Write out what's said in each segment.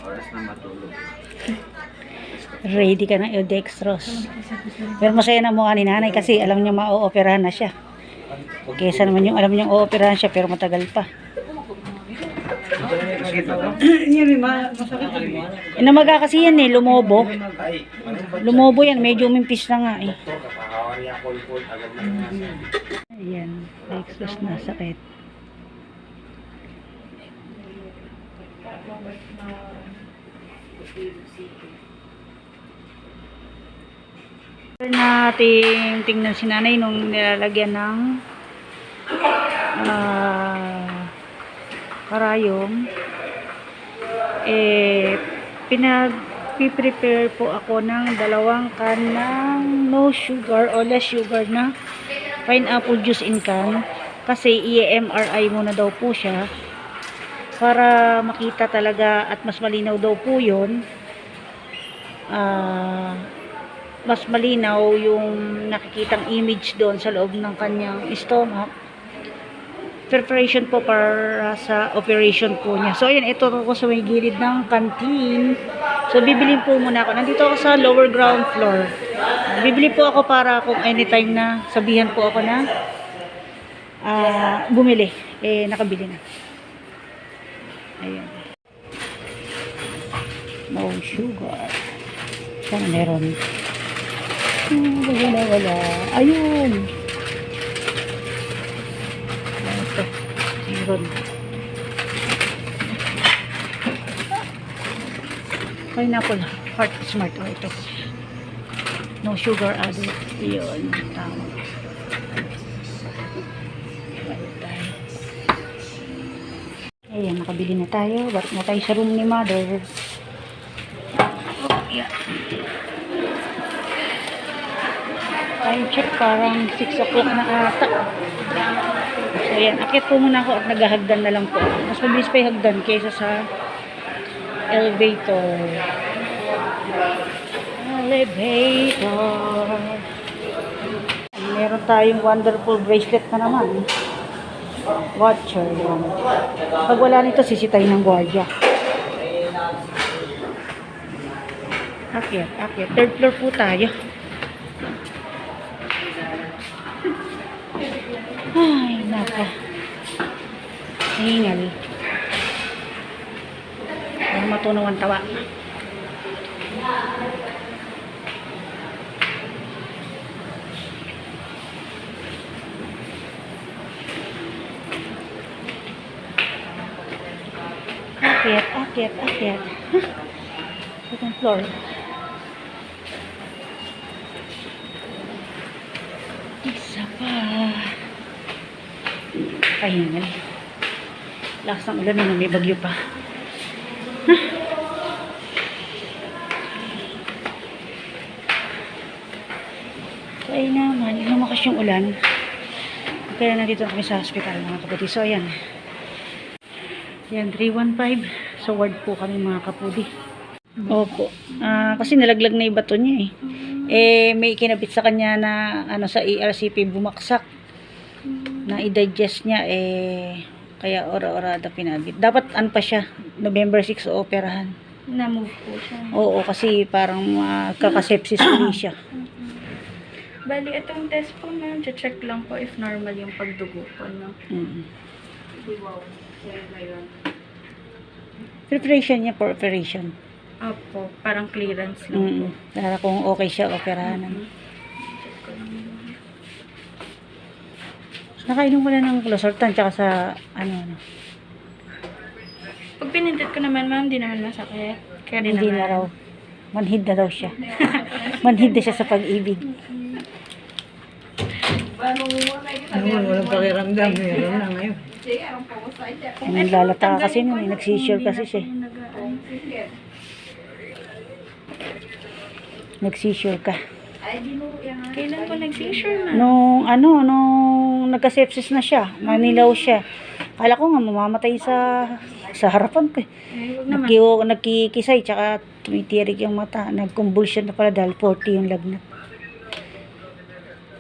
Oras na matulog. Ready ka na i-dextrose. Pero masaya na mukha ni nanay kasi alam niya ma-ooperahan na siya. Kesa naman yung alam niya ooperahan siya pero matagal pa. Namaga kasi yan eh, lumobo. Lumobo yan, medyo umimpis na nga eh. Ayan, dextrose na sakit. Nating tingnan si nanay nung nilalagyan ng karayom. Pinag-prepare po ako ng 2 can ng no sugar o less sugar na pineapple juice in can. Kasi i-MRI muna daw po siya para makita talaga at mas malinaw daw po yun. Mas malinaw yung nakikitang image doon sa loob ng kanyang stomach. Preparation po para sa operation po niya. So ayan, ito ako sa may gilid ng canteen. So bibili po muna ako. Nandito ako sa lower ground floor. Bibili po ako para kung anytime na sabihan po ako na bumili. Nakabili na. Ayan. No sugar. Sana meron. Wala. Ayun. Ito. Meron. Pineapple Heart Smart. Oh, ito. No sugar added. Yun. Tama. Ayan, nakabili na tayo. Balik na tayo sa room ni mother. Oh, yeah. Time check, parang 6 o'clock na ata. So ayan, akit po muna ako at naghahagdan na lang po. Mas mabilis pa yung hagdan kaysa sa elevator. Meron tayong wonderful bracelet na naman. Watcher. Pag wala nito, sisitayin ng gwardiya. Akyat. Third floor po tayo. Ay, naka. Hingal. Para matunaw ang tawa. Akyat. Second floor. Isa pa. Pahingal. Lakas ng ulan na may bagyo pa. Ay naman, lumakas yung ulan. Kaya nandito kami sa hospital mga kapatid. So ayan. Yan, 315. So ward po kami mga kapudi. Opo. Kasi nalaglag na yung bato niya eh. May kinabit sa kanya na sa ERCP bumaksak. Na i-digest niya kaya ora-orada pinabit. Dapat pa siya, November 6 operahan. Na-move po siya. Oo, kasi parang kakasepsis ulit siya. Bali, itong test po na, check lang po if normal yung pagdugo po, no? Wow. Preparation niya for operation. Opo, parang clearance lang po. Para kung okay siya, operahan na. Check ko lang. Nakainom ko na ng Closortan tsaka sa Pag pinindot ko naman, ma'am, hindi naman masakit. Kaya hindi na raw. Manhid na daw siya. Manhid na siya sa pag-ibig. Walang pakiramdam. Meron na ngayon. Naglalata kasi nun. Nag-seizure kasi siya. Nag-seizure ka. Kailan po nag-seizure, ma'am? Nung nagka-sepsis na siya. Nanilaw siya. Kala ko nga mamamatay sa harapan ko. Huwag naman. Nagkikisay tsaka tumitirik yung mata. Nag-convulsion na pala dahil 40 yung lagnat.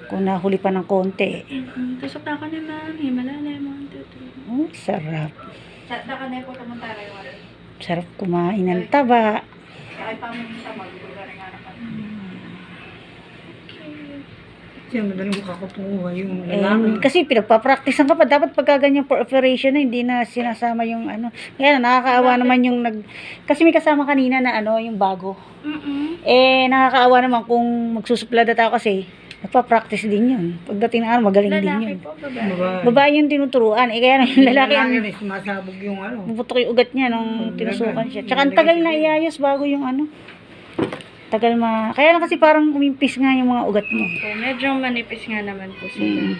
Kung nahuli pa ng konti. Tusok na ako na, ma'am. Himala na yung mga Oh, sarap. Chat na ka na po kamuntara yung Sarap kumain ng taba. Siya, madaling makakutunguha yung Eh, lalaki. kasi pinagpa-practicean ka pa. Dapat pagka ganyan for operation na, hindi na sinasama yung ano. Kaya nakakaawa naman yung kasi may kasama kanina na ano, yung bago. Eh, nakakaawa naman kung magsusuplada tayo kasi nagpa-practice din yun. Pagdating na araw, magaling din Lalaki yun. po, babae. Babae. Babae yung tinuturuan. Eh, kaya yung lalaki ang rin, sumasabog yung ano. puputok yung ugat niya nung tinusukan siya. Tsaka ang tagal na iayos bago yung ano. Tagal kaya lang kasi parang umimpis nga yung mga ugat mo. So, medyo manipis nga naman po sila.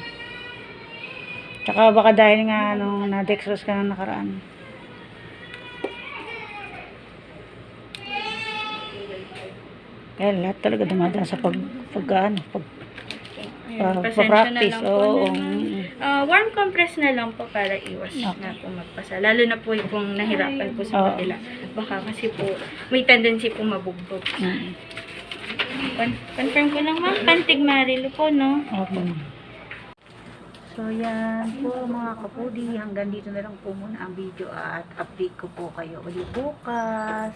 Tsaka baka dahil nga na-dextrose ka na nakaraan. Kaya lahat talaga dumadaan sa Ayan, pasensya na practice. lang po. Oo. Warm compress na lang po para iwas Okay. na po magpasa. Lalo na po kung nahirapan po sa Oo. kabila. Baka kasi po may tendency po mabugbog. Confirm ko lang ma'am, Pantig Marilo po, no? Okay. So yan po mga kapudi, hanggang dito na lang po muna ang video at update ko po kayo ulit bukas.